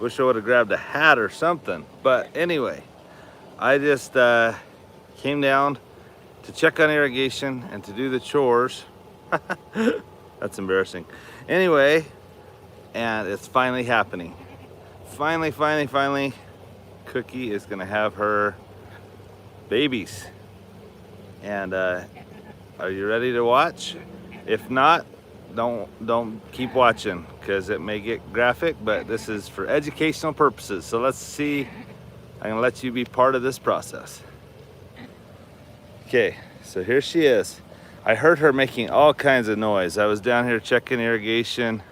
Wish I would have grabbed a hat or something. But anyway, I just came down to check on irrigation and to do the chores. That's embarrassing. Anyway, and it's finally happening. Finally, Cookie is gonna have her babies. And are you ready to watch? If not, don't keep watching because it may get graphic, but this is for educational purposes. So let's see. I'm gonna let you be part of this process. Okay, so here she is. I heard her making all kinds of noise. I was down here checking irrigation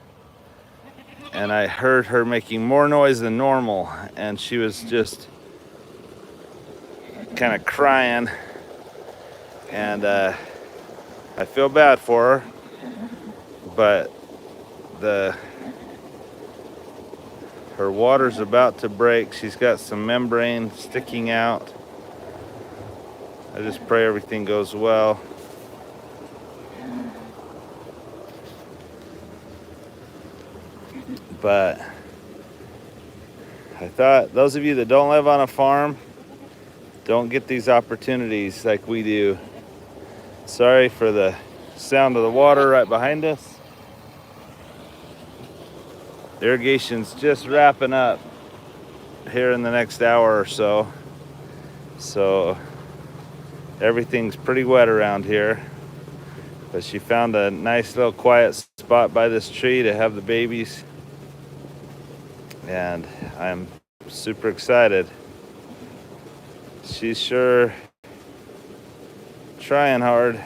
and I heard her making more noise than normal, and she was just kind of crying, and I feel bad for her, but her water's about to break. She's got some membrane sticking out. I just pray everything goes well. But I thought those of you that don't live on a farm don't get these opportunities like we do. Sorry for the sound of the water right behind us. Irrigation's just wrapping up here in the next hour or so. So everything's pretty wet around here. But she found a nice little quiet spot by this tree to have the babies. And I'm super excited. She's sure trying hard.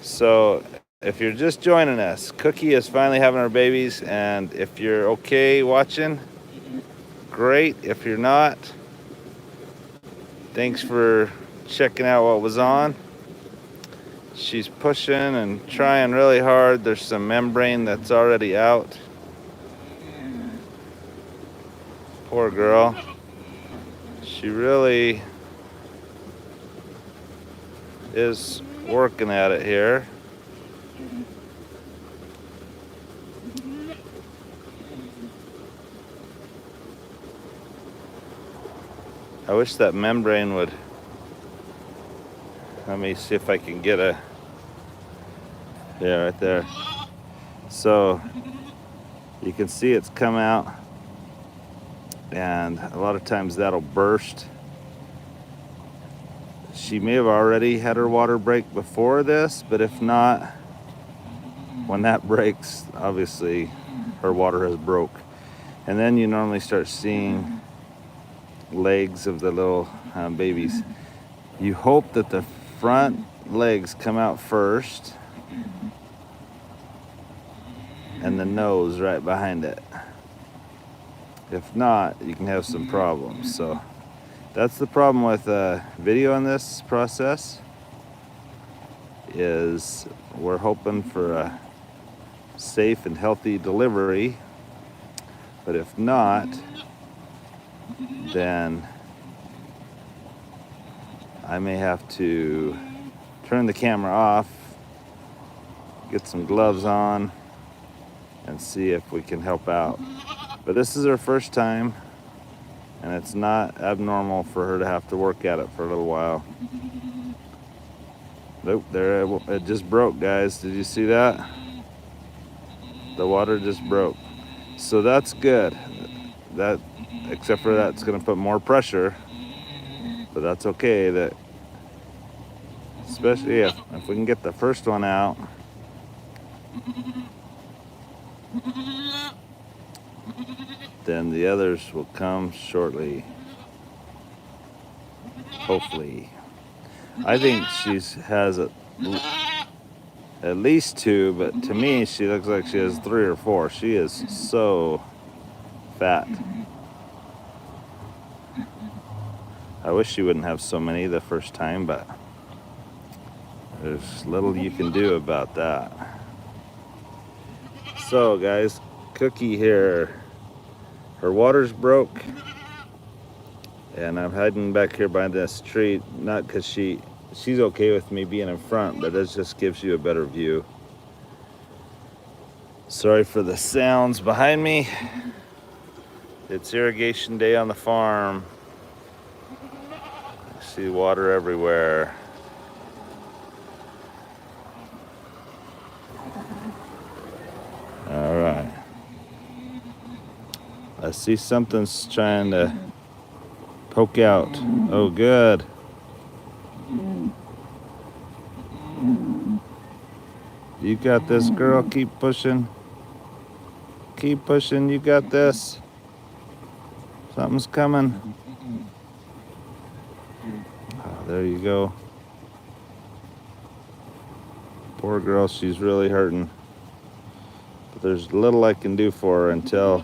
So if you're just joining us, Cookie is finally having her babies, and if you're okay watching, great. If you're not, thanks for checking out what was on. She's pushing and trying really hard. There's some membrane that's already out. Poor girl. She really is working at it here. I wish that membrane would, let me see if I can get a, yeah, right there. So you can see it's come out, and a lot of times that'll burst. She may have already had her water break before this, but if not, when that breaks, obviously her water has broke. And then you normally start seeing legs of the little babies. You hope that the front legs come out first and the nose right behind it. If not, you can have some problems. So that's the problem with video in this process, is we're hoping for a safe and healthy delivery, but if not, then I may have to turn the camera off, get some gloves on, and see if we can help out. But this is her first time, and it's not abnormal for her to have to work at it for a little while. Nope, there it just broke, guys. Did you see that? The water just broke. So that's good. That, except for that's gonna put more pressure, but that's okay. That, especially if we can get the first one out, then the others will come shortly, hopefully. I think she has at least 2, but to me she looks like she has 3 or 4. She is so fat. I wish she wouldn't have so many the first time, but there's little you can do about that. So guys, Cookie here, her water's broke, and I'm hiding back here behind this tree, not because she's okay with me being in front, but it just gives you a better view. Sorry for the sounds behind me. It's irrigation day on the farm. I see water everywhere. All right. I see something's trying to poke out. Oh, good. You got this, girl. Keep pushing. Keep pushing. You got this. Something's coming. Oh, there you go. Poor girl, she's really hurting. But there's little I can do for her until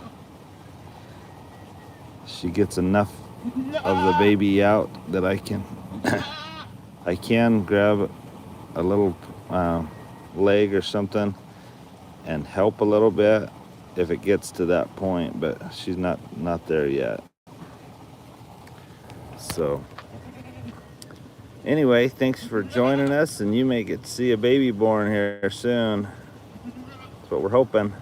she gets enough of the baby out that I can I can grab a little leg or something and help a little bit if it gets to that point, but she's not there yet. So anyway, thanks for joining us, and you may get to see a baby born here soon. That's what we're hoping.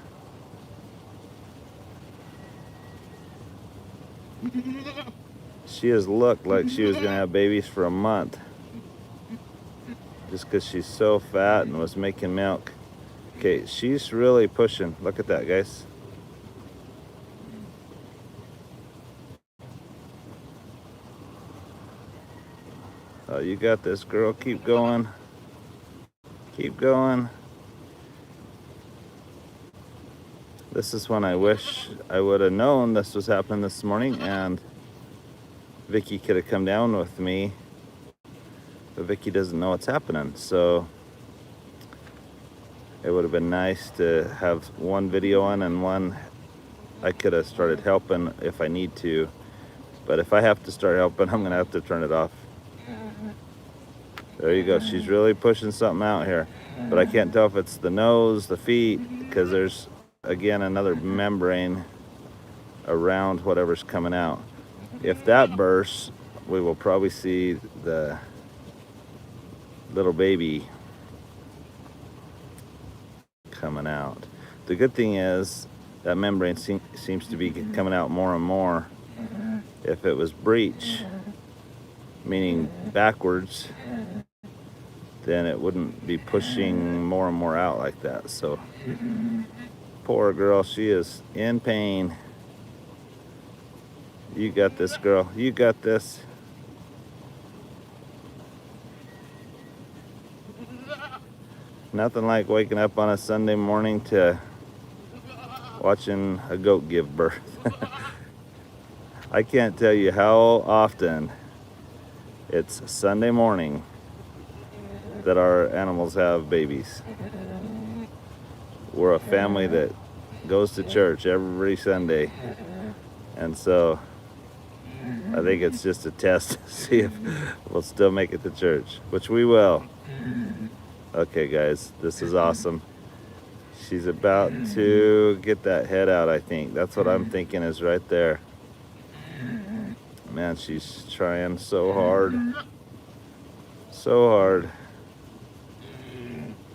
She has looked like she was gonna have babies for a month, just because she's so fat and was making milk. Okay, she's really pushing. Look at that, guys. Oh, you got this, girl. Keep going. Keep going. This is when I wish I would have known this was happening this morning, and Vicky could have come down with me, but Vicky doesn't know what's happening, so it would have been nice to have one video on and one I could have started helping if I need to, but if I have to start helping, I'm gonna have to turn it off. There you go. She's really pushing something out here, but I can't tell if it's the nose, the feet, because there's again another membrane around whatever's coming out. If that bursts, we will probably see the little baby coming out. The good thing is that membrane seems to be coming out more and more. If it was breech, meaning backwards, then it wouldn't be pushing more and more out like that. So poor girl, she is in pain. You got this, girl. You got this. Nothing like waking up on a Sunday morning to watching a goat give birth. I can't tell you how often it's Sunday morning that our animals have babies. We're a family that goes to church every Sunday, and so I think it's just a test to see if we'll still make it to church, which we will. Okay, guys, this is awesome. She's about to get that head out, I think. That's what I'm thinking is right there. Man, she's trying so hard. So hard.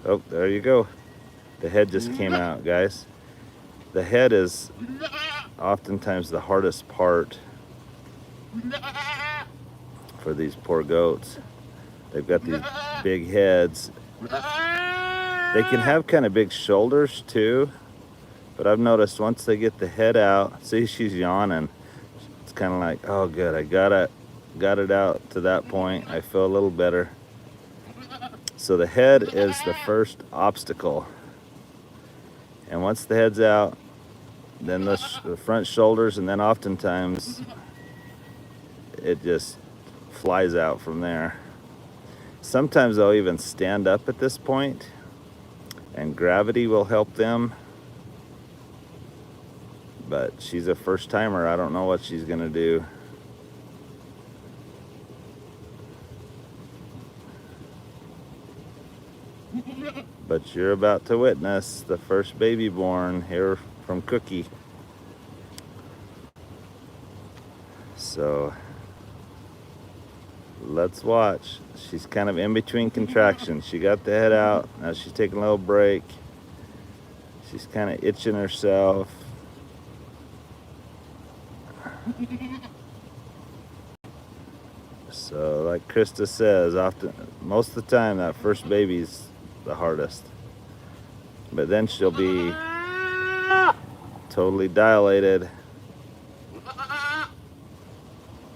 Oh, there you go. The head just came out, guys. The head is oftentimes the hardest part for these poor goats. They've got these big heads. They can have kind of big shoulders too, but I've noticed once they get the head out, see, she's yawning. It's kind of like, oh good, I got it out to that point. I feel a little better. So the head is the first obstacle, and once the head's out, then the front shoulders, and then oftentimes it just flies out from there. Sometimes they'll even stand up at this point, and gravity will help them. But she's a first timer. I don't know what she's gonna do. But you're about to witness the first baby born here from Cookie. So let's watch. She's kind of in between contractions. She got the head out. Now she's taking a little break. She's kind of itching herself. So like Krista says, often, most of the time, that first baby's the hardest. But then she'll be totally dilated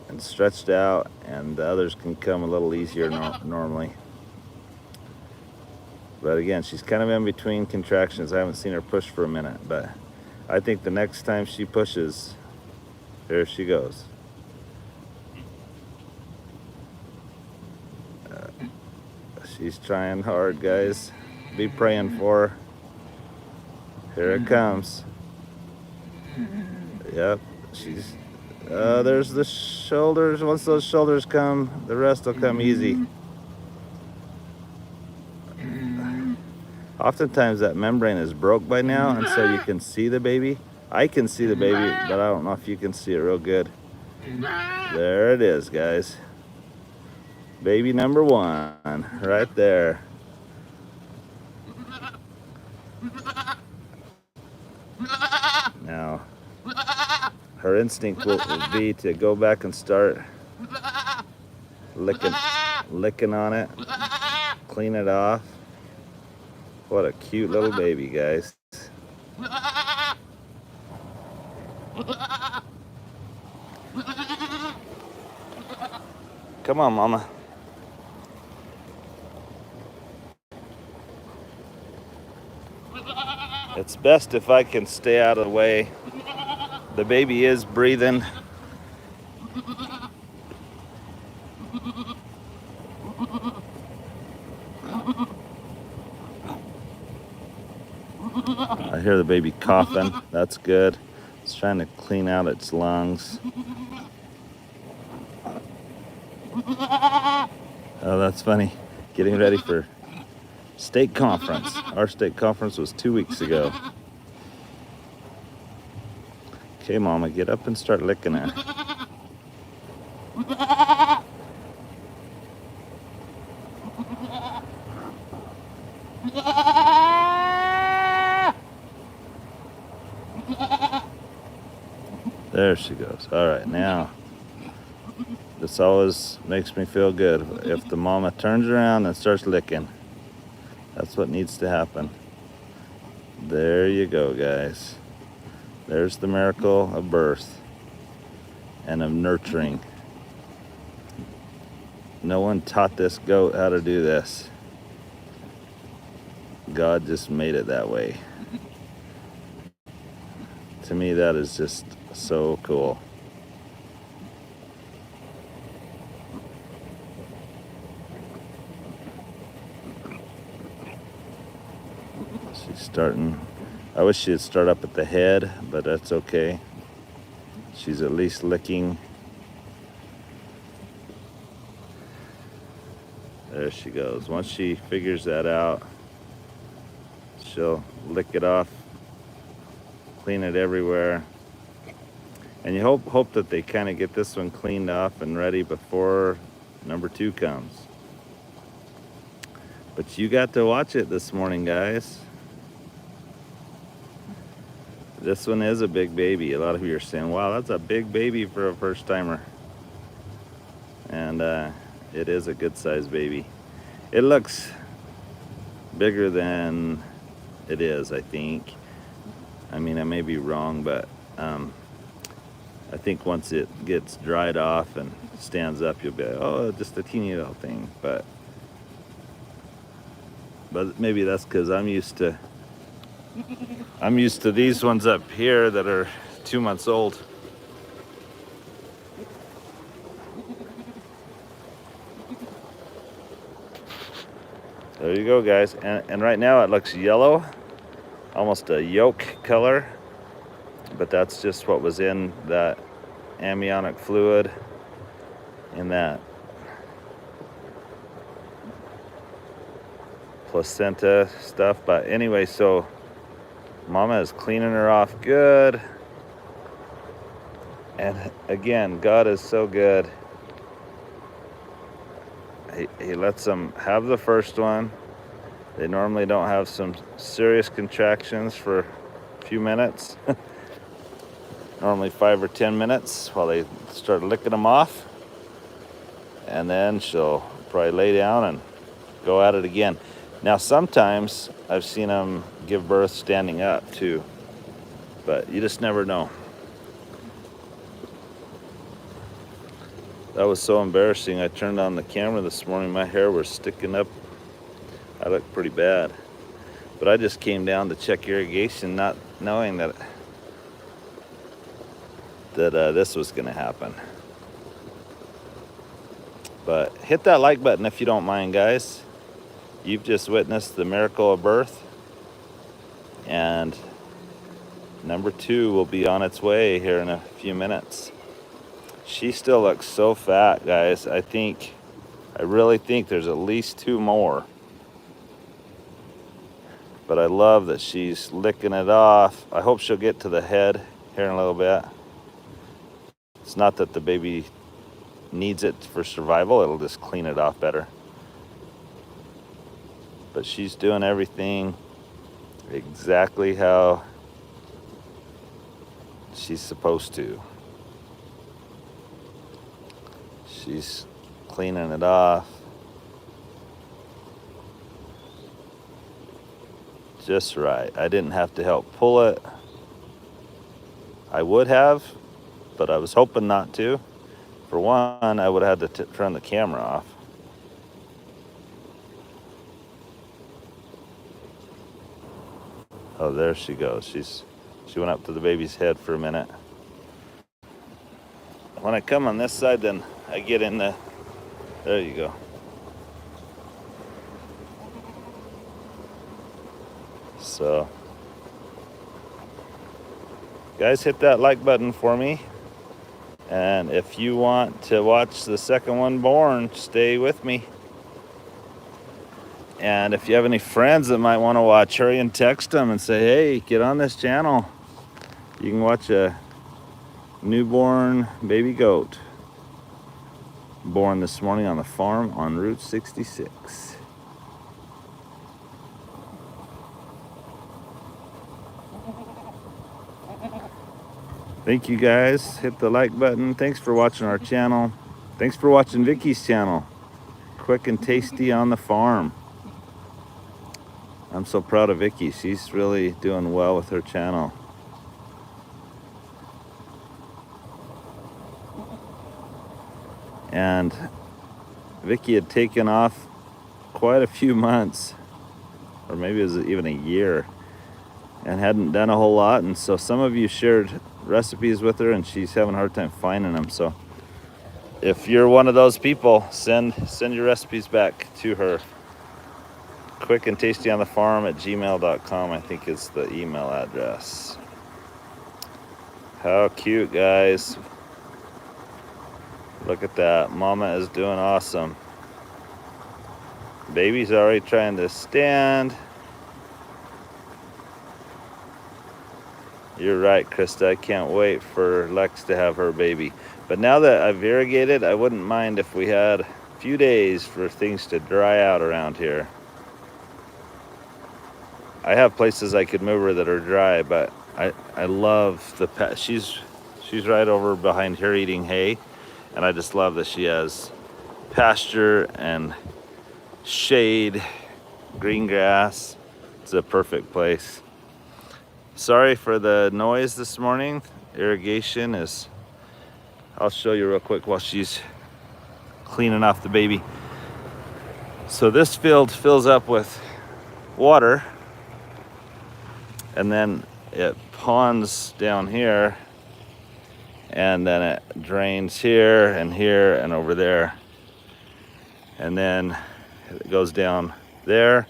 and stretched out, and the others can come a little easier normally. But again, she's kind of in between contractions. I haven't seen her push for a minute, but I think the next time she pushes, there she goes. She's trying hard, guys. Be praying for her. Here it comes. Yep, she's, there's the shoulders. Once those shoulders come, the rest will come easy. Oftentimes that membrane is broke by now, and so you can see the baby. I can see the baby, but I don't know if you can see it real good. There it is, guys. Baby number one, right there. Now, her instinct will be to go back and start licking on it, clean it off. What a cute little baby, guys. Come on, Mama. It's best if I can stay out of the way. The baby is breathing. I hear the baby coughing. That's good. It's trying to clean out its lungs. Oh, that's funny. Getting ready for state conference. Our state conference was 2 weeks ago. Okay, Mama, get up and start licking her. There she goes. All right, now, this always makes me feel good. If the mama turns around and starts licking, that's what needs to happen. There you go, guys. There's the miracle of birth and of nurturing. No one taught this goat how to do this. God just made it that way. To me, that is just so cool. She's starting. I wish she'd start up at the head, but that's okay. She's at least licking. There she goes. Once she figures that out, she'll lick it off, clean it everywhere. And you hope that they kind of get this one cleaned off and ready before number 2 comes. But you got to watch it this morning, guys. This one is a big baby. A lot of you are saying, wow, that's a big baby for a first timer. And it is a good sized baby. It looks bigger than it is, I think. I mean, I may be wrong, but I think once it gets dried off and stands up, you'll be like, oh, just a teeny little thing. But maybe that's because I'm used to these ones up here that are 2 months old. There you go, guys. And right now it looks yellow, almost a yolk color. But that's just what was in that amniotic fluid in that placenta stuff. But anyway, so Mama is cleaning her off good. And again, God is so good. He lets them have the first one. They normally don't have some serious contractions for a few minutes. normally 5 or 10 minutes while they start licking them off. And then she'll probably lay down and go at it again. Now, sometimes I've seen them give birth standing up too, but you just never know. That was so embarrassing. I turned on the camera this morning. My hair was sticking up. I looked pretty bad. But I just came down to check irrigation, not knowing that this was going to happen. But hit that like button if you don't mind, guys. You've just witnessed the miracle of birth. And number 2 will be on its way here in a few minutes. She still looks so fat, guys. I really think there's at least 2 more. But I love that she's licking it off. I hope she'll get to the head here in a little bit. It's not that the baby needs it for survival. It'll just clean it off better. But she's doing everything exactly how she's supposed to. She's cleaning it off. Just right. I didn't have to help pull it. I would have, but I was hoping not to. For one, I would have had to turn the camera off. Oh, there she goes. She went up to the baby's head for a minute. When I come on this side, then I get in the, there you go. So, guys, hit that like button for me. And if you want to watch the second one born, stay with me. And if you have any friends that might want to watch, hurry and text them and say, hey, get on this channel. You can watch a newborn baby goat born this morning on the farm on Route 66. Thank you, guys. Hit the like button. Thanks for watching our channel. Thanks for watching Vicky's channel. Quick and tasty on the farm. I'm so proud of Vicky. She's really doing well with her channel. And Vicky had taken off quite a few months, or maybe it was even a year, and hadn't done a whole lot. And so some of you shared recipes with her and she's having a hard time finding them. So if you're one of those people, send your recipes back to her. Quick and tasty on the farm at gmail.com, I think is the email address. How cute, guys. Look at that. Mama is doing awesome. Baby's already trying to stand. You're right, Krista. I can't wait for Lex to have her baby. But now that I've irrigated, I wouldn't mind if we had a few days for things to dry out around here. I have places I could move her that are dry, but I love the she's right over behind here eating hay, and I just love that she has pasture and shade, green grass. It's a perfect place. Sorry for the noise this morning. Irrigation is, I'll show you real quick while she's cleaning off the baby. So this field fills up with water, and then it ponds down here, and then it drains here and over there, and then it goes down there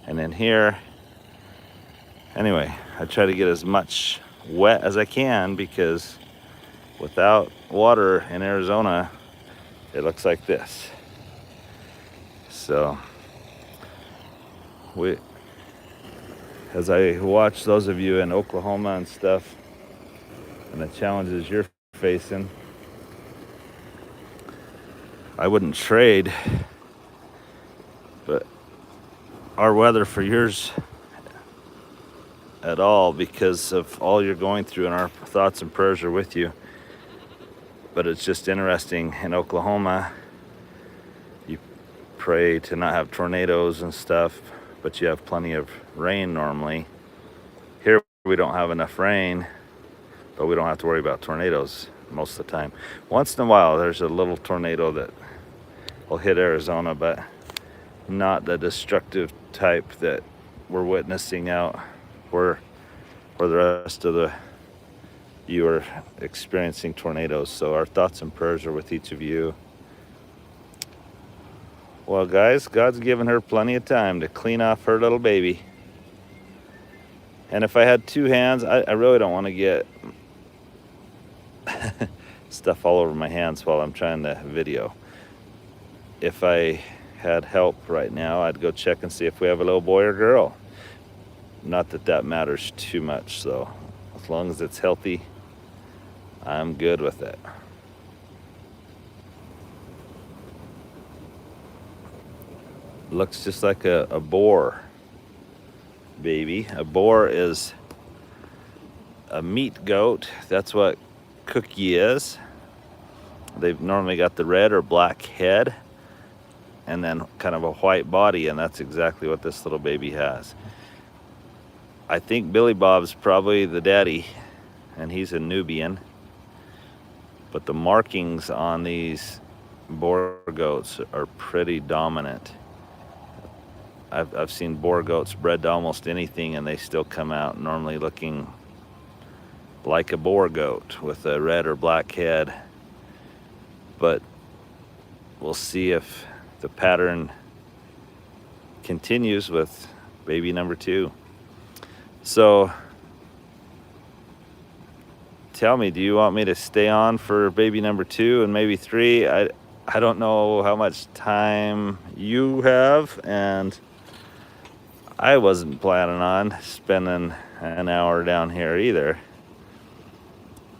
and then here. Anyway, I try to get as much wet as I can, because without water in Arizona, it looks like this. So as I watch those of you in Oklahoma and stuff, and the challenges you're facing, I wouldn't trade, but our weather for yours at all because of all you're going through, and our thoughts and prayers are with you. But it's just interesting. In Oklahoma, you pray to not have tornadoes and stuff, but you have plenty of rain normally. Here we don't have enough rain, but we don't have to worry about tornadoes most of the time. Once in a while there's a little tornado that will hit Arizona, but not the destructive type that we're witnessing out where the rest of you are experiencing tornadoes. So our thoughts and prayers are with each of you. Well, guys, God's given her plenty of time to clean off her little baby. And if I had two hands, I really don't want to get stuff all over my hands while I'm trying to video. If I had help right now, I'd go check and see if we have a little boy or girl. Not that that matters too much, so as long as it's healthy, I'm good with it. Looks just like a boar baby. A boar is a meat goat. That's what Cookie is. They've normally got the red or black head and then kind of a white body, and that's exactly what this little baby has. I think Billy Bob's probably the daddy, and he's a Nubian. But the markings on these boar goats are pretty dominant. I've seen boar goats bred to almost anything, and they still come out normally looking like a boar goat with a red or black head. But we'll see if the pattern continues with baby number 2. So tell me, do you want me to stay on for baby number 2 and maybe 3? I don't know how much time you have, and I wasn't planning on spending an hour down here either.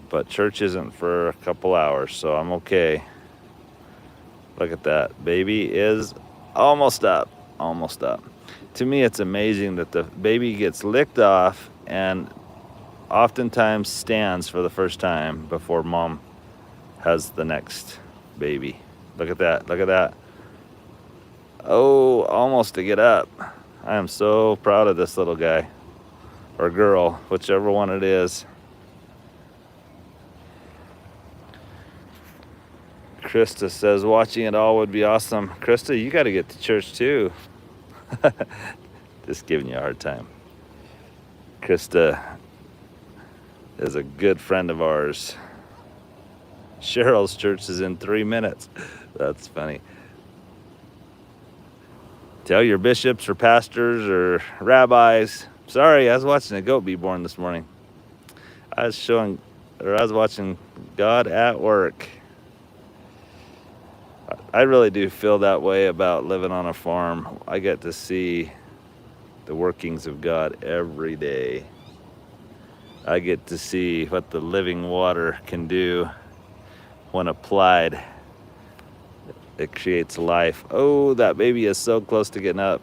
But church isn't for a couple hours, so I'm okay. Look at that. Baby is almost up. Almost up. To me, it's amazing that the baby gets licked off and oftentimes stands for the first time before mom has the next baby. Look at that. Look at that. Oh, almost to get up. I am so proud of this little guy or girl, whichever one it is. Krista says watching it all would be awesome. Krista, you got to get to church too. Just giving you a hard time. Krista is a good friend of ours. Cheryl's church is in 3 minutes. That's funny. Tell your bishops or pastors or rabbis. Sorry, I was watching a goat be born this morning. I was watching God at work. I really do feel that way about living on a farm. I get to see the workings of God every day. I get to see what the living water can do when applied. It creates life. Oh, that baby is so close to getting up.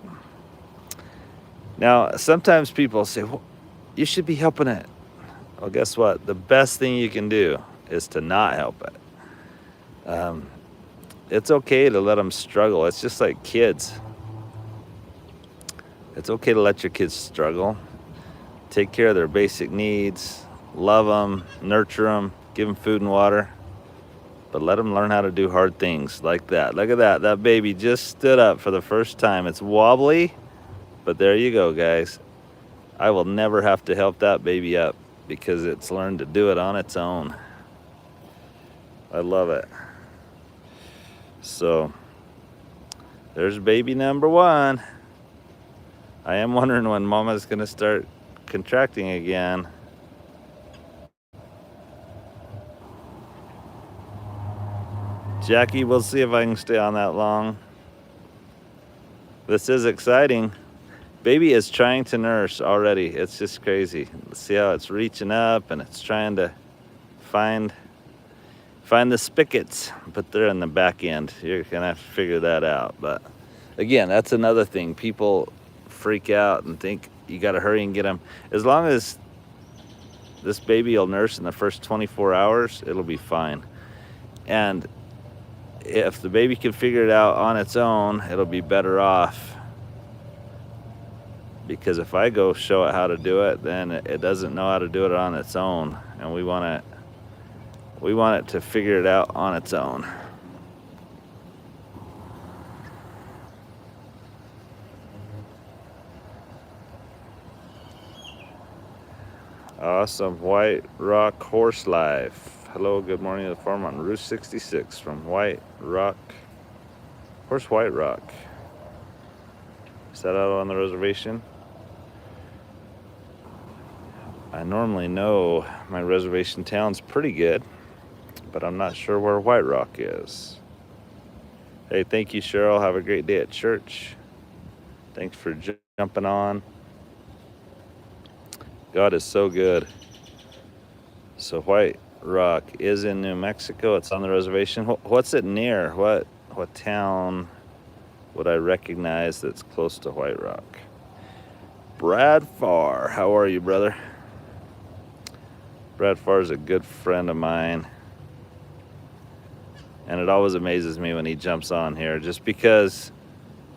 Now, sometimes people say, well, you should be helping it. Well, guess what? The best thing you can do is to not help it. It's okay to let them struggle. It's just like kids. It's okay to let your kids struggle. Take care of their basic needs. Love them, nurture them, give them food and water. But let them learn how to do hard things like that. Look at that. That baby just stood up for the first time. It's wobbly, but there you go, guys. I will never have to help that baby up because it's learned to do it on its own. I love it. So there's baby number 1. I am wondering when mama's gonna start contracting again. Jackie, we'll see if I can stay on that long. This is exciting. Baby is trying to nurse already. It's just crazy. See how it's reaching up and it's trying to find the spigots, but they're in the back end. You're gonna have to figure that out. But again, that's another thing. People freak out and think you got to hurry and get them. As long as this baby will nurse in the first 24 hours, it'll be fine. And if the baby can figure it out on its own, it'll be better off. Because if I go show it how to do it, then it doesn't know how to do it on its own. And we want it to figure it out on its own. Awesome. White Rock Horse Life. Hello, good morning to the farm on Route 66 from White Rock. Where's White Rock? Is that out on the reservation? I normally know my reservation town's pretty good, but I'm not sure where White Rock is. Hey, thank you, Cheryl. Have a great day at church. Thanks for jumping on. God is so good. So White Rock is in New Mexico. It's on the reservation. What's it near? What town would I recognize that's close to White Rock? Brad Farr. How are you, brother? Brad Farr is a good friend of mine. And it always amazes me when he jumps on here, just because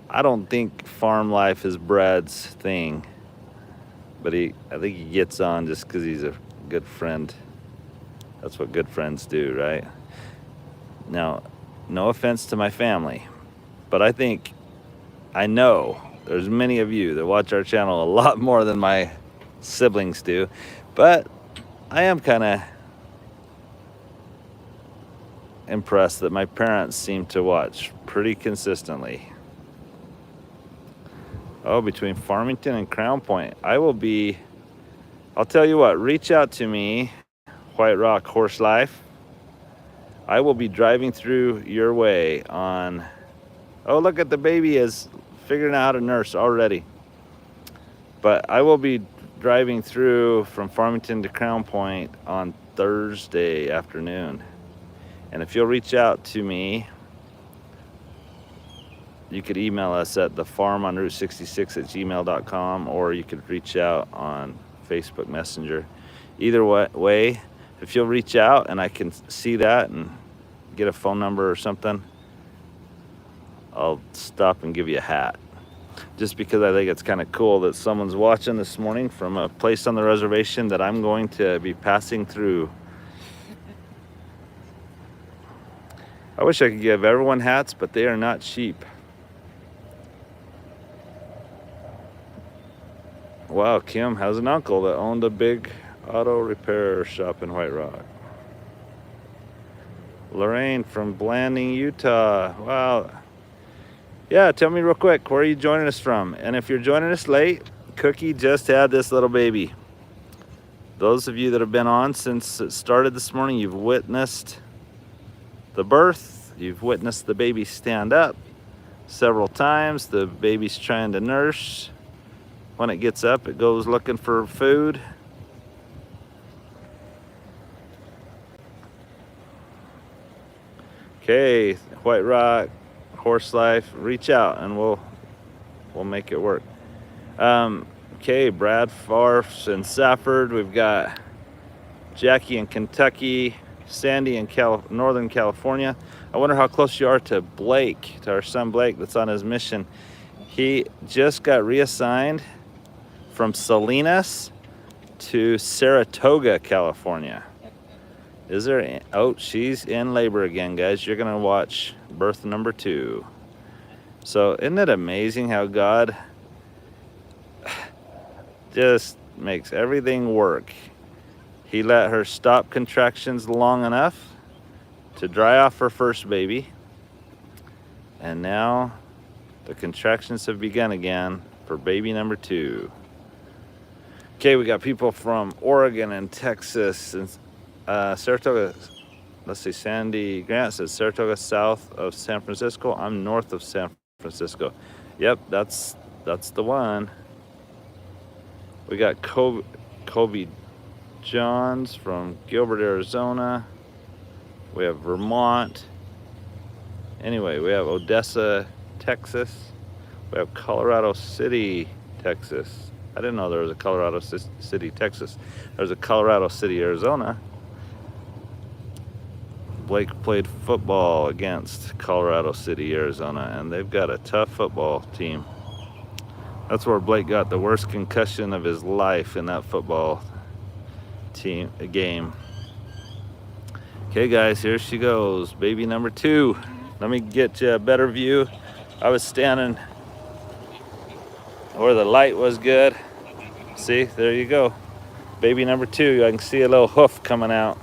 I don't think farm life is Brad's thing. But I think he gets on just because he's a good friend. That's what good friends do, right? Now, no offense to my family, but I know there's many of you that watch our channel a lot more than my siblings do, but I am kind of impressed that my parents seem to watch pretty consistently. Oh, between Farmington and Crown Point. I'll tell you what, reach out to me, White Rock Horse Life. I will be driving through your way on, oh, look at the baby is figuring out how to nurse already. But I will be driving through from Farmington to Crown Point on Thursday afternoon. And if you'll reach out to me, you could email us at thefarmonroute66@gmail.com, or you could reach out on Facebook Messenger. Either way, if you'll reach out and I can see that and get a phone number or something, I'll stop and give you a hat. Just because I think it's kind of cool that someone's watching this morning from a place on the reservation that I'm going to be passing through. I wish I could give everyone hats, but they are not cheap. Wow, Kim has an uncle that owned a big auto repair shop in White Rock. Lorraine from Blanding, Utah. Wow. Yeah, tell me real quick, where are you joining us from? And if you're joining us late, Cookie just had this little baby. Those of you that have been on since it started this morning, you've witnessed the birth. You've witnessed the baby stand up several times. The baby's trying to nurse. When it gets up, it goes looking for food. Okay, White Rock Horse Life, reach out and we'll make it work. Okay, Brad Farr in Safford. We've got Jackie in Kentucky, Sandy in Northern California. I wonder how close you are to Blake, to our son Blake that's on his mission. He just got reassigned from Salinas to Saratoga, California. Oh, she's in labor again, guys. You're gonna watch birth number 2. So isn't it amazing how God just makes everything work? He let her stop contractions long enough to dry off her first baby. And now the contractions have begun again for baby number 2. Okay, we got people from Oregon and Texas and Saratoga. Let's see, Sandy Grant says Saratoga south of San Francisco. I'm north of San Francisco. Yep, that's the one. We got Kobe Johns from Gilbert, Arizona. We have Vermont. Anyway, we have Odessa, Texas. We have Colorado City, Texas. I didn't know there was a Colorado City, Texas. There's a Colorado City, Arizona. Blake played football against Colorado City, Arizona, and they've got a tough football team. That's where Blake got the worst concussion of his life, in that football game. Okay guys, here she goes, baby number 2. Let me get you a better view. I was standing where the light was good. See, there you go. Baby number 2, I can see a little hoof coming out.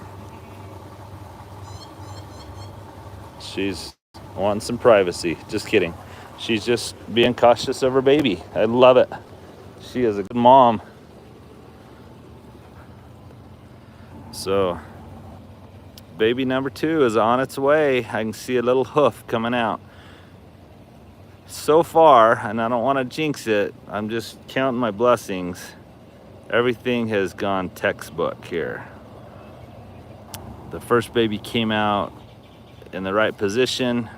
She's wanting some privacy. Just kidding. She's just being cautious of her baby. I love it. She is a good mom. So, baby number 2 is on its way. I can see a little hoof coming out. So far, and I don't want to jinx it, I'm just counting my blessings. Everything has gone textbook here. The first baby came out in the right position.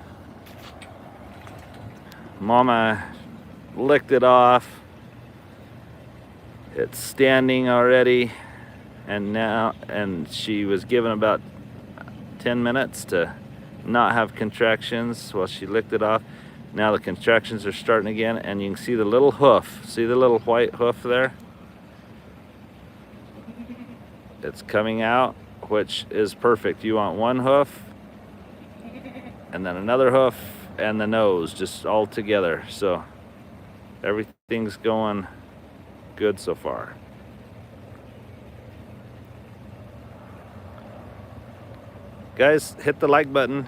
Mama licked it off. It's standing already, and she was given about 10 minutes to not have contractions while she licked it off. Now the contractions are starting again, and you can see the little hoof. See the little white hoof there? It's coming out, which is perfect. You want one hoof, and then another hoof, and the nose, just all together. So everything's going good so far. Guys, hit the like button.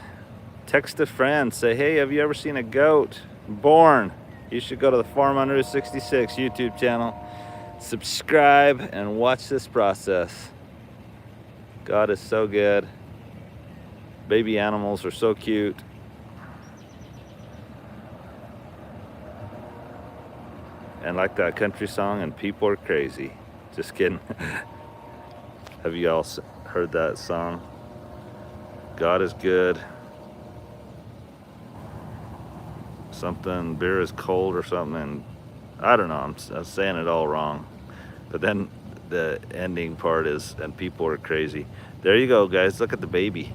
Text a friend. Say, hey, have you ever seen a goat born? You should go to the Farm Under 66 YouTube channel. Subscribe and watch this process. God is so good. Baby animals are so cute. And like that country song, and people are crazy. Just kidding. Have you all heard that song? God is good. Something, beer is cold or something. And I don't know, I'm saying it all wrong. But then the ending part is, and people are crazy. There you go, guys. Look at the baby.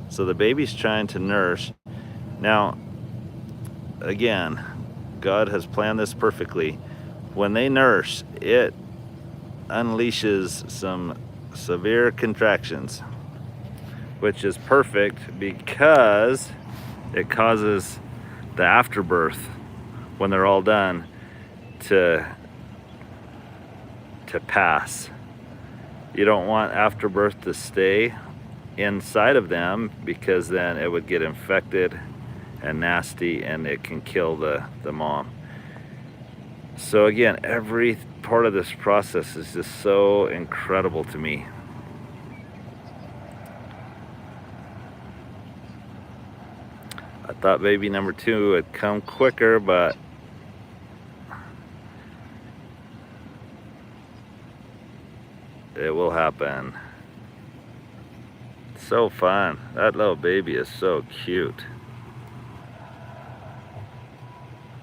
So the baby's trying to nurse. Now, again, God has planned this perfectly. When they nurse, it unleashes some severe contractions, which is perfect because it causes the afterbirth, when they're all done, to pass. You don't want afterbirth to stay inside of them, because then it would get infected and nasty, and it can kill the mom. So again, every part of this process is just so incredible to me. I thought baby number 2 would come quicker, but it will happen. So fun. That little baby is so cute.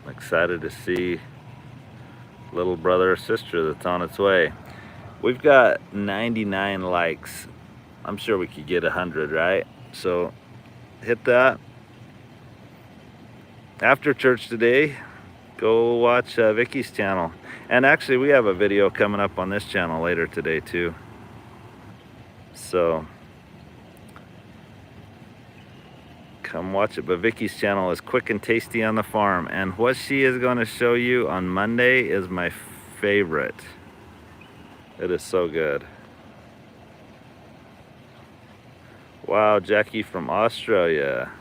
I'm excited to see little brother or sister that's on its way. We've got 99 likes. I'm sure we could get 100, right? So hit that. After church today, go watch Vicky's channel. And actually, we have a video coming up on this channel later today too. So come watch it. But Vicky's channel is Quick and Tasty on the Farm, and what she is going to show you on Monday is my favorite. It is so good. Wow, Jackie from Australia.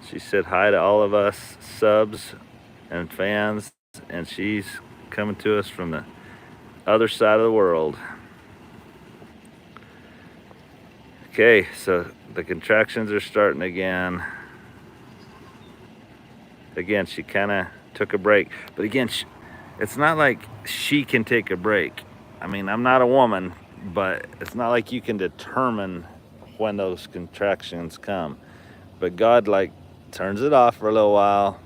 She said hi to all of us subs and fans, and she's coming to us from the other side of the world. Okay, so the contractions are starting again. Again, she kind of took a break. But again, it's not like she can take a break. I mean, I'm not a woman, but it's not like you can determine when those contractions come. But God, turns it off for a little while,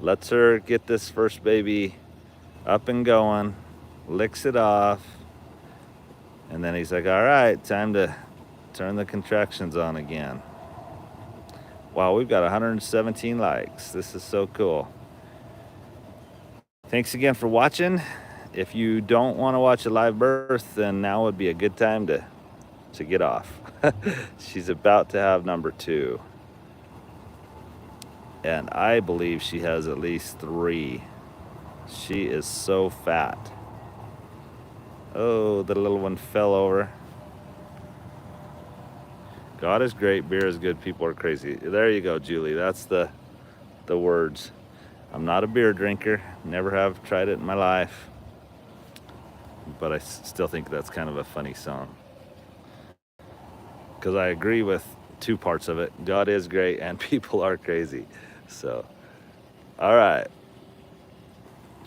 lets her get this first baby up and going, licks it off, and then he's like, all right, time to turn the contractions on again. Wow, we've got 117 likes. This is so cool. Thanks again for watching. If you don't want to watch a live birth, then now would be a good time to get off. She's about to have number 2. And I believe she has at least 3. She is so fat. Oh, the little one fell over. God is great, beer is good, people are crazy. There you go, Julie. That's the words. I'm not a beer drinker. Never have tried it in my life. But I still think that's kind of a funny song. Because I agree with 2 parts of it. God is great and people are crazy. So, all right.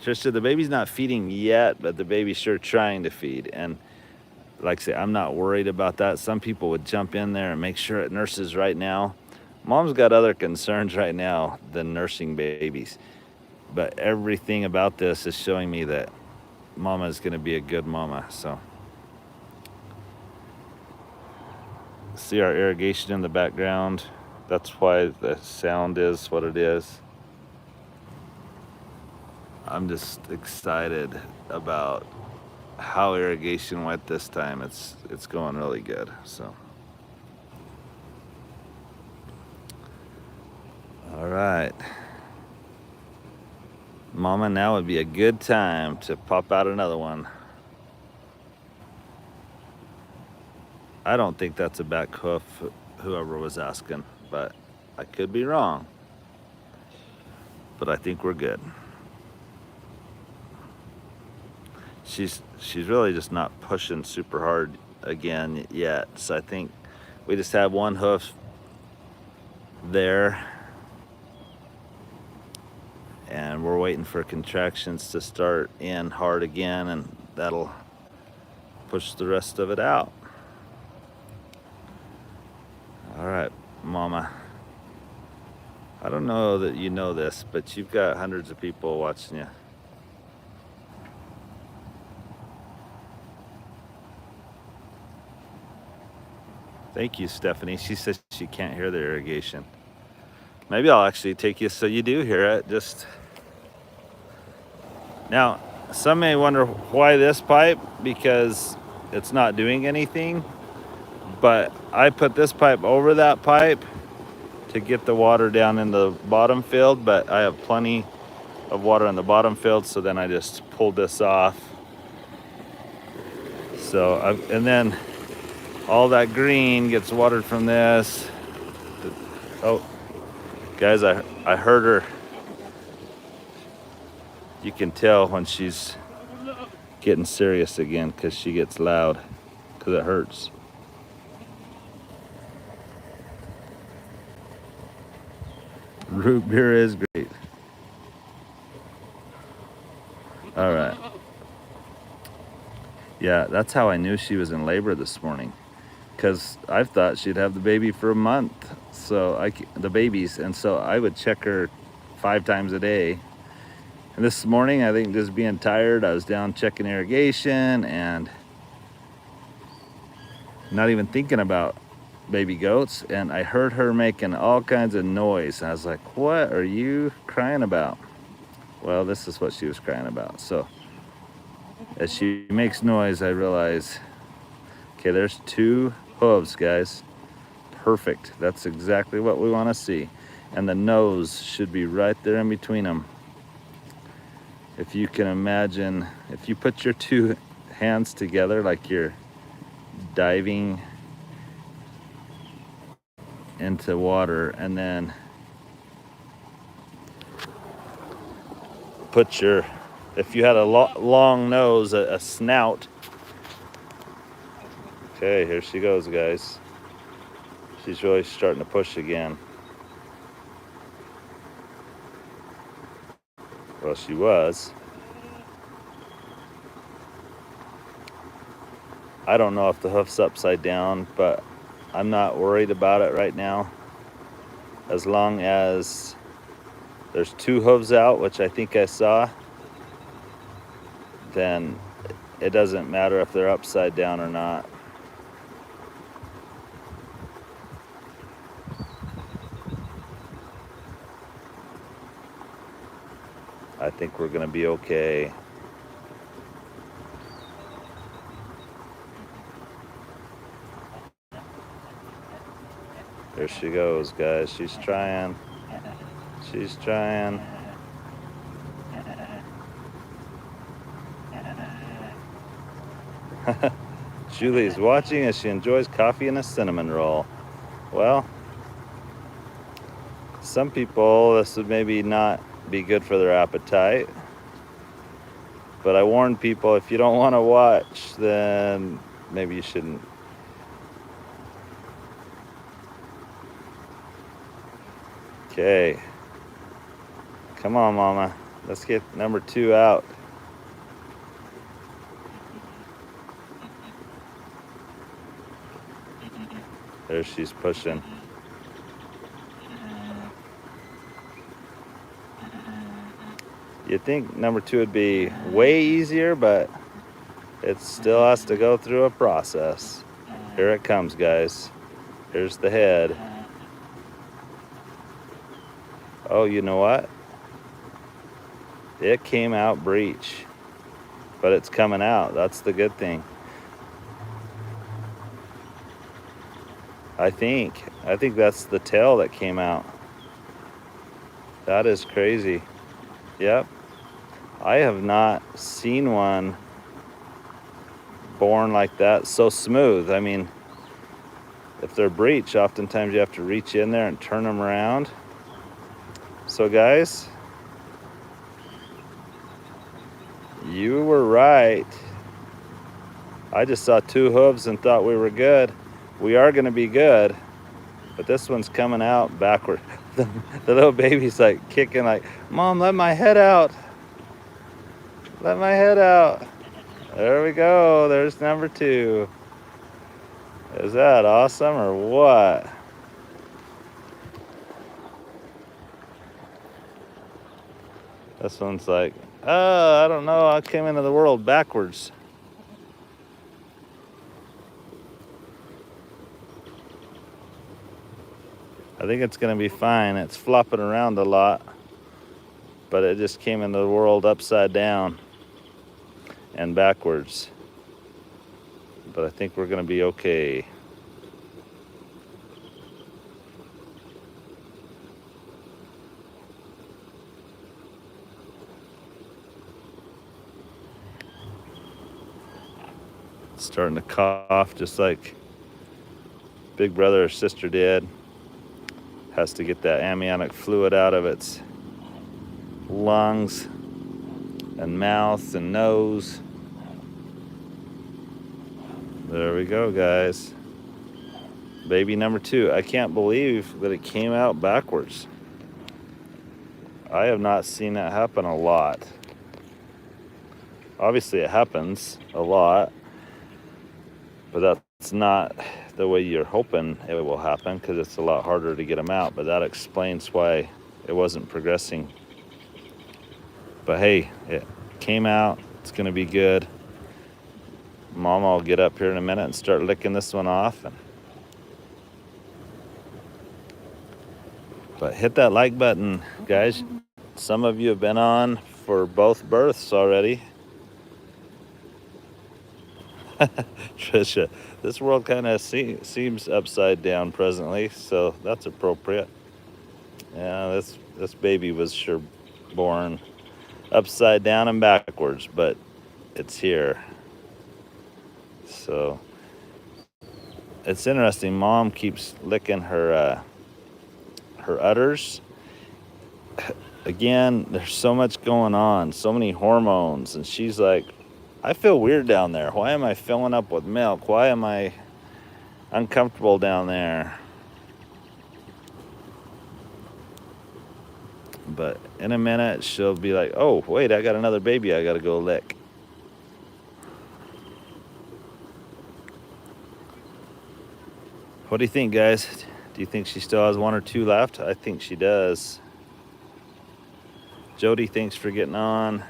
Trisha, the baby's not feeding yet, but the baby's sure trying to feed. And like I say, I'm not worried about that. Some people would jump in there and make sure it nurses right now. Mom's got other concerns right now than nursing babies. But everything about this is showing me that mama is going to be a good mama. So, see our irrigation in the background. That's why the sound is what it is. I'm just excited about how irrigation went this time. It's going really good. So, all right, Mama, now would be a good time to pop out another one. I don't think that's a back hoof, whoever was asking, but I could be wrong. But I think we're good. She's really just not pushing super hard again yet. So I think we just have one hoof there. And we're waiting for contractions to start in hard again, and that'll push the rest of it out. All right, Mama. I don't know that you know this, but you've got hundreds of people watching you. Thank you, Stephanie. She says she can't hear the irrigation. Maybe I'll actually take you so you do hear it. Just now, some may wonder why this pipe, because it's not doing anything. But I put this pipe over that pipe to get the water down in the bottom field, but I have plenty of water in the bottom field, so then I just pulled this off. So, and then all that green gets watered from this. Oh, guys, I heard her. You can tell when she's getting serious again because she gets loud because it hurts. Root beer is great. All right. Yeah, that's how I knew she was in labor this morning, because I thought she'd have the baby for a month. So the babies, and so I would check her 5 times a day. And this morning, I think just being tired, I was down checking irrigation and not even thinking about baby goats. And I heard her making all kinds of noise. And I was like, what are you crying about? Well, this is what she was crying about. So as she makes noise, I realize, okay, there's 2 hooves, guys. Perfect. That's exactly what we want to see. And the nose should be right there in between them. If you can imagine, if you put your 2 hands together like you're diving into water, and then put your, if you had a long nose, a snout. Okay, here she goes, guys. She's really starting to push again. Well, she was. I don't know if the hoof's upside down, but I'm not worried about it right now. As long as there's 2 hooves out, which I think I saw. then it doesn't matter if they're upside down or not. I think we're gonna be okay. There she goes, guys. She's trying. She's trying. Julie's watching as she enjoys coffee and a cinnamon roll. Well, some people, this would maybe not be good for their appetite. But I warn people, if you don't want to watch, then maybe you shouldn't. Okay. Come on, Mama. Let's get number 2 out. There she's pushing. You'd think number 2 would be way easier, but it still has to go through a process. Here it comes, guys. Here's the head. Oh, you know what? It came out breech, but it's coming out. That's the good thing. I think that's the tail that came out. That is crazy. Yep. I have not seen one born like that, so smooth. I mean, if they're breech, oftentimes you have to reach in there and turn them around. So guys, you were right. I just saw 2 hooves and thought we were good. We are gonna be good, but this one's coming out backward. The little baby's like kicking like, Mom, let my head out. Let my head out. There we go, there's number 2. Is that awesome or what? This one's like, I don't know, I came into the world backwards. I think it's gonna be fine. It's flopping around a lot, but it just came into the world upside down and backwards. But I think we're gonna be okay. Starting to cough just like big brother or sister did. Has to get that amniotic fluid out of its lungs and mouth and nose. There we go, guys. Baby number 2. I can't believe that it came out backwards. I have not seen that happen a lot. Obviously it happens a lot, but that's not the way you're hoping it will happen, because it's a lot harder to get them out. But that explains why it wasn't progressing. But hey, it came out. It's gonna be good. Mama will get up here in a minute and start licking this one off. But hit that like button, guys. Some of you have been on for both births already. Trisha, this world kind of seems upside down presently, so that's appropriate. Yeah, this baby was sure born upside down and backwards, but it's here. So it's interesting. Mom keeps licking her udders. Again, there's so much going on, so many hormones, and she's like, I feel weird down there. Why am I filling up with milk? Why am I uncomfortable down there? But in a minute, she'll be like, oh, wait, I got another baby I got to go lick. What do you think, guys? Do you think she still has 1 or 2 left? I think she does. Jody, thanks for getting on.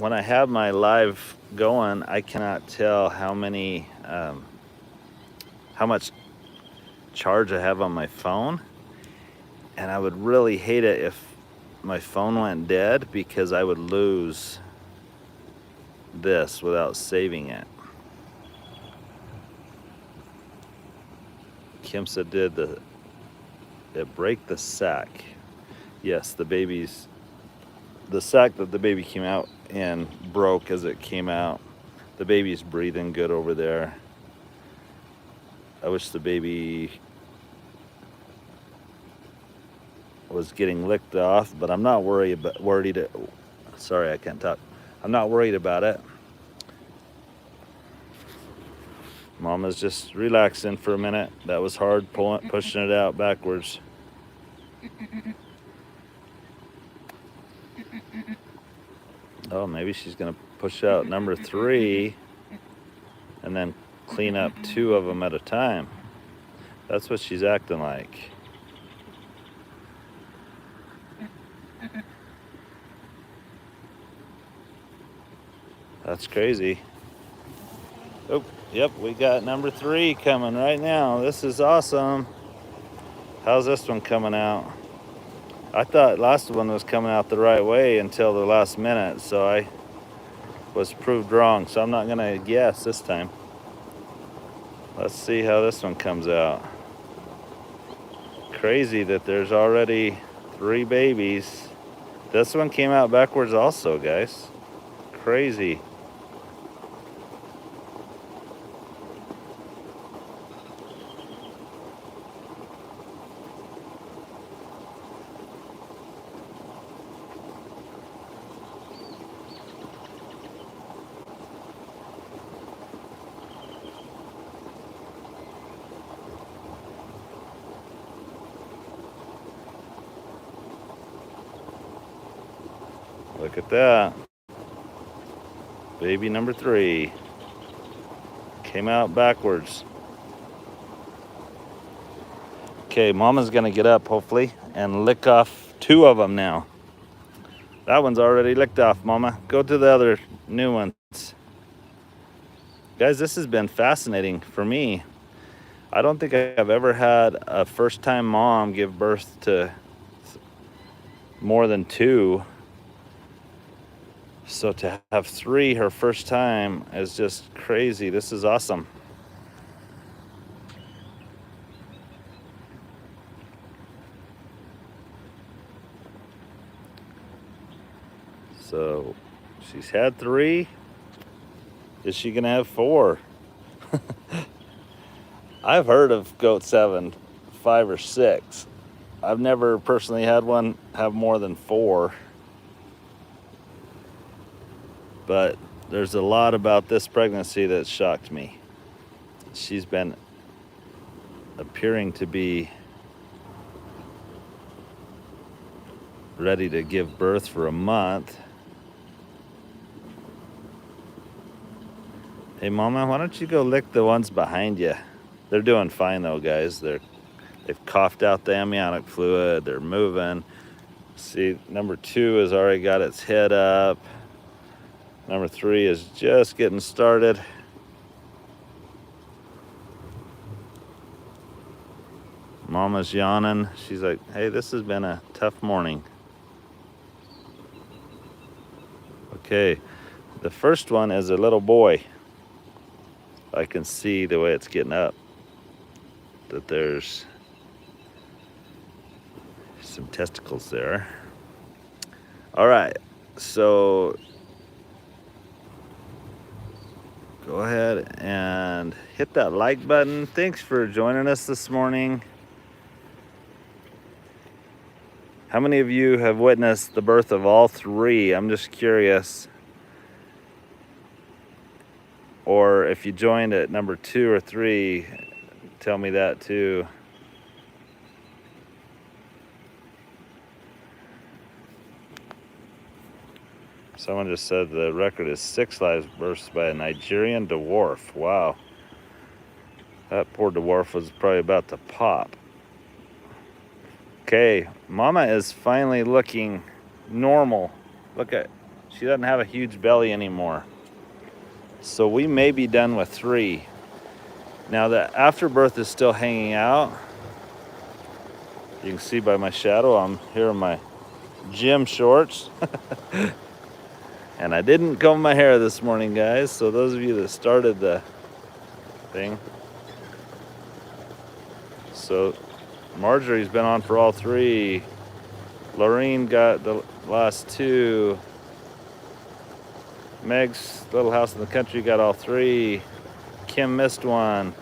when I have my live going, I cannot tell how many, how much charge I have on my phone. And I would really hate it if my phone went dead, because I would lose this without saving it. Kim said, did it break the sack? Yes, the sack that the baby came out in broke as it came out. The baby's breathing good over there. I wish the baby was getting licked off, but I'm not worried. Sorry, I can't talk. I'm not worried about it. Mama's just relaxing for a minute. That was hard, pushing it out backwards. Oh, maybe she's gonna push out number 3 and then clean up 2 of them at a time. That's what she's acting like. That's crazy. Oh, yep, we got number 3 coming right now. This is awesome. How's this one coming out? I thought last one was coming out the right way until the last minute, so I was proved wrong. So I'm not gonna guess this time. Let's see how this one comes out. Crazy that there's already 3 babies. This one came out backwards also, guys. Crazy. Look at that. Baby number 3 came out backwards. Okay, Mama's gonna get up hopefully and lick off 2 of them now. That one's already licked off, Mama. Go to the other new ones. Guys, this has been fascinating for me. I don't think I've ever had a first-time mom give birth to more than 2. So to have 3 her first time is just crazy. This is awesome. So she's had 3. Is she gonna have 4? I've heard of goats having 5 or 6. I've never personally had one have more than 4. But there's a lot about this pregnancy that shocked me. She's been appearing to be ready to give birth for a month. Hey, Mama, why don't you go lick the ones behind you? They're doing fine though, guys. They've coughed out the amniotic fluid. They're moving. See, number 2 has already got its head up. Number 3 is just getting started. Mama's yawning. She's like, hey, this has been a tough morning. Okay, the first one is a little boy. I can see the way it's getting up that there's some testicles there. All right, so go ahead and hit that like button. Thanks for joining us this morning. How many of you have witnessed the birth of all 3? I'm just curious. Or if you joined at number 2 or 3, tell me that too. Someone just said the record is 6 live births by a Nigerian dwarf. Wow. That poor dwarf was probably about to pop. Okay, Mama is finally looking normal. Look at, She doesn't have a huge belly anymore. So we may be done with 3. Now the afterbirth is still hanging out. You can see by my shadow, I'm here in my gym shorts. And I didn't comb my hair this morning, guys. So those of you that started the thing. So Marjorie's been on for all 3. Lorene got the last 2. Meg's Little House in the Country got all 3. Kim missed 1.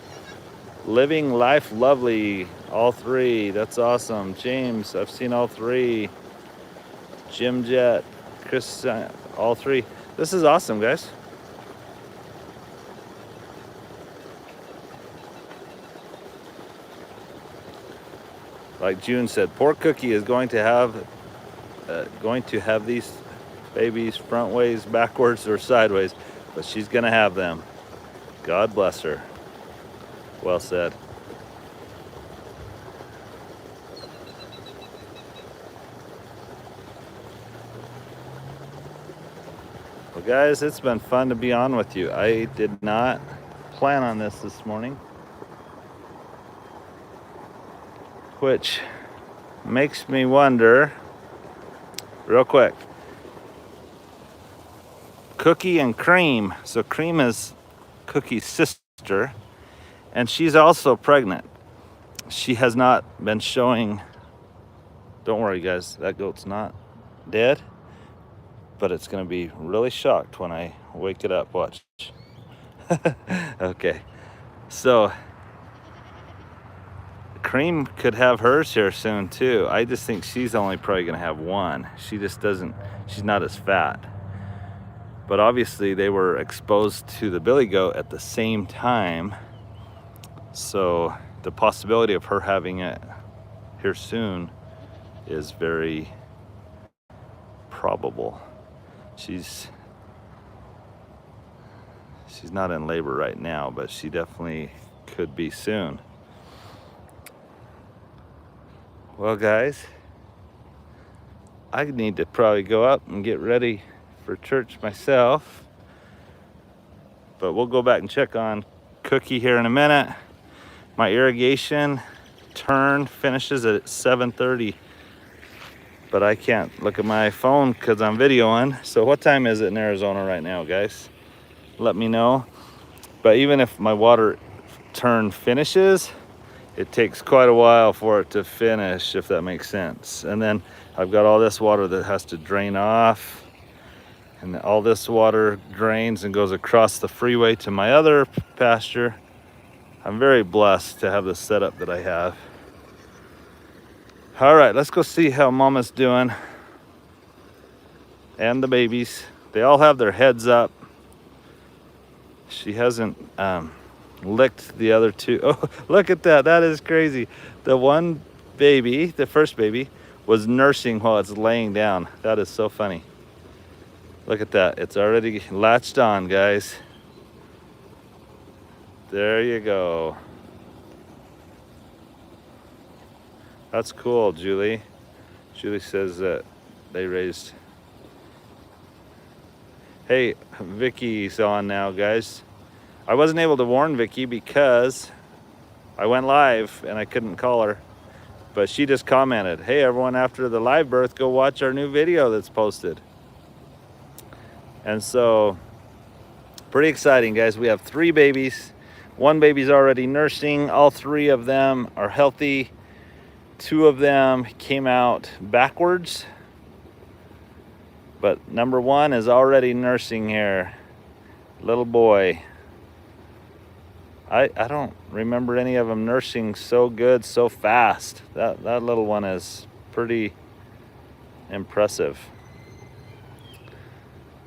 Living Life Lovely, all 3. That's awesome. James, I've seen all 3. Jim Jet, Chris, all 3. This is awesome, guys. Like June said, poor Cookie is going to have these babies front ways, backwards, or sideways, but she's gonna have them. God bless her. Well said. Well, guys, it's been fun to be on with you. I did not plan on this morning, which makes me wonder, real quick, Cookie and Cream. So Cream is Cookie's sister, and she's also pregnant. She has not been showing. Don't worry, guys, that goat's not dead, but it's gonna be really shocked when I wake it up. Watch. Okay, so Cream could have hers here soon too. I just think she's only probably gonna have 1. She just doesn't, she's not as fat. But obviously they were exposed to the billy goat at the same time. So the possibility of her having it here soon is very probable. She's not in labor right now, but she definitely could be soon. Well, guys, I need to probably go up and get ready for church myself, but we'll go back and check on Cookie here in a minute. My irrigation turn finishes at 7:30, but I can't look at my phone because I'm videoing. So what time is it in Arizona right now, guys? Let me know. But even if my water turn finishes, it takes quite a while for it to finish, if that makes sense. And then I've got all this water that has to drain off, and all this water drains and goes across the freeway to my other pasture. I'm very blessed to have the setup that I have. All right, let's go see how Mama's doing. And the babies. They all have their heads up. She hasn't licked the other 2. Oh, look at that. That is crazy. The one baby, the first baby, was nursing while it's laying down. That is so funny. Look at that. It's already latched on, guys. There you go. That's cool, Julie. Julie says that they raised. Hey, Vicky's on now, guys. I wasn't able to warn Vicky because I went live and I couldn't call her. But she just commented, hey, everyone, after the live birth, go watch our new video that's posted. And so, pretty exciting, guys. We have 3 babies. 1 baby's already nursing. All 3 of them are healthy. 2 of them came out backwards. But number 1 is already nursing here. Little boy. I don't remember any of them nursing so good, so fast. That little one is pretty impressive.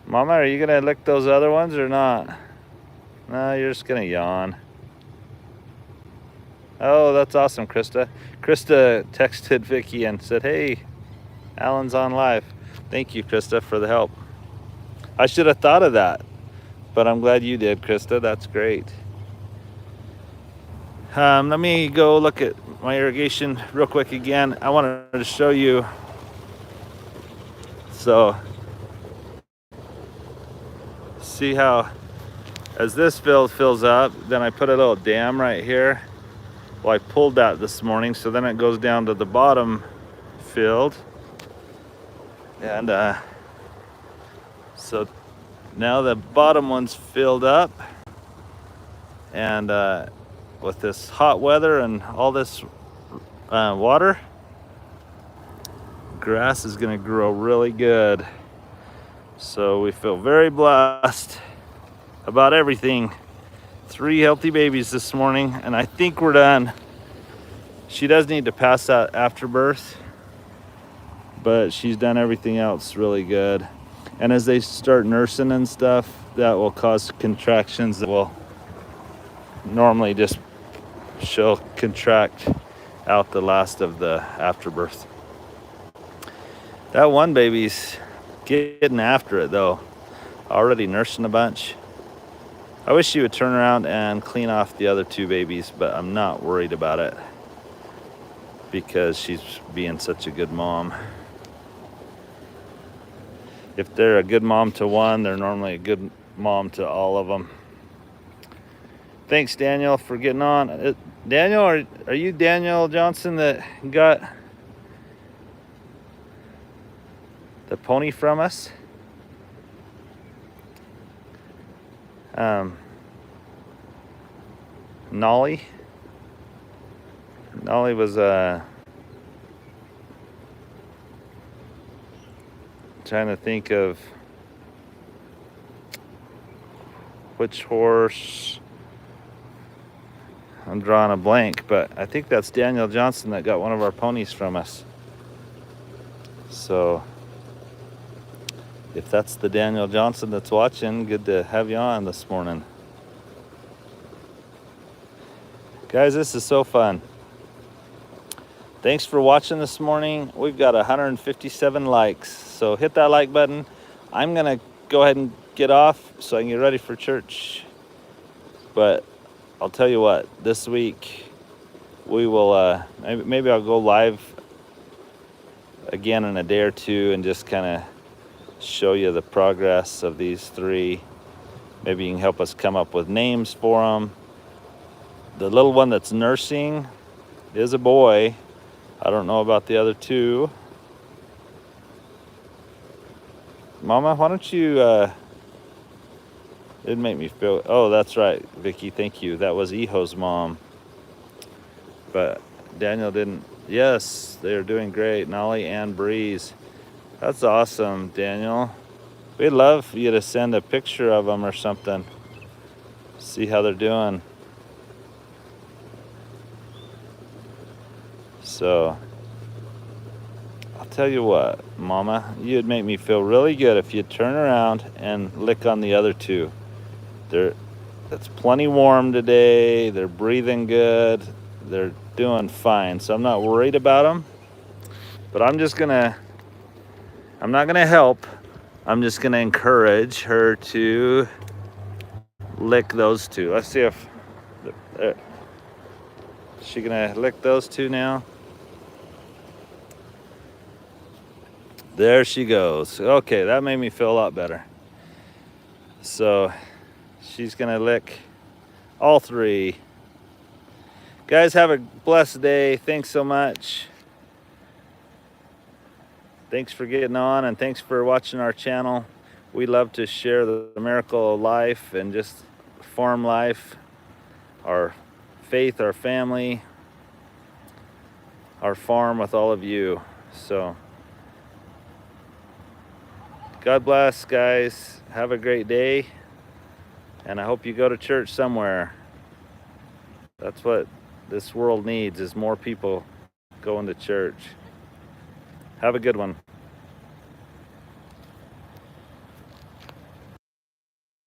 Mama, are you gonna lick those other ones or not? No, you're just gonna yawn. Oh, that's awesome, Krista. Krista texted Vicky and said, hey, Alan's on live. Thank you, Krista, for the help. I should have thought of that, but I'm glad you did, Krista. That's great. Let me go look at my irrigation real quick again. I wanted to show you. So see how, as this field fills up, then I put a little dam right here. Well, I pulled that this morning, so then it goes down to the bottom field. And so now the bottom one's filled up. And with this hot weather and all this water, grass is gonna grow really good. So we feel very blessed about everything. 3 healthy babies this morning, and I think we're done. She does need to pass that after birth, but she's done everything else really good. And as they start nursing and stuff, that will cause contractions that will normally just, she'll contract out the last of the afterbirth. That one baby's getting after it though, already nursing a bunch. I wish she would turn around and clean off the other 2 babies, but I'm not worried about it because she's being such a good mom. If they're a good mom to one, they're normally a good mom to all of them. Thanks, Daniel, for getting on. Daniel, are you Daniel Johnson that got the pony from us? Nolly was trying to think of which horse. I'm drawing a blank, but I think that's Daniel Johnson that got one of our ponies from us. So if that's the Daniel Johnson that's watching, good to have you on this morning. Guys, this is so fun. Thanks for watching this morning. We've got 157 likes, so hit that like button. I'm gonna go ahead and get off so I can get ready for church. But I'll tell you what, this week we will, maybe I'll go live again in a day or two and just kind of show you the progress of these 3. Maybe you can help us come up with names for them. The little one that's nursing is a boy. I don't know about the other 2. Mama, why don't you, it'd make me feel, oh, that's right, Vicky, thank you. That was Eho's mom. But Daniel didn't, yes, they're doing great, Nolly and Breeze. That's awesome, Daniel. We'd love you to send a picture of them or something. See how they're doing. So, I'll tell you what, Mama, you'd make me feel really good if you'd turn around and lick on the other 2. It's plenty warm today. They're breathing good. They're doing fine. So I'm not worried about them. But I'm not gonna help. I'm just gonna encourage her to lick those 2. Let's see if, is she gonna lick those 2 now? There she goes. Okay, that made me feel a lot better. So she's gonna lick all 3. Guys, have a blessed day. Thanks so much. Thanks for getting on, and thanks for watching our channel. We love to share the miracle of life and just farm life, our faith, our family, our farm with all of you. So God bless, guys. Have a great day. And I hope you go to church somewhere. That's what this world needs, is more people going to church. Have a good one.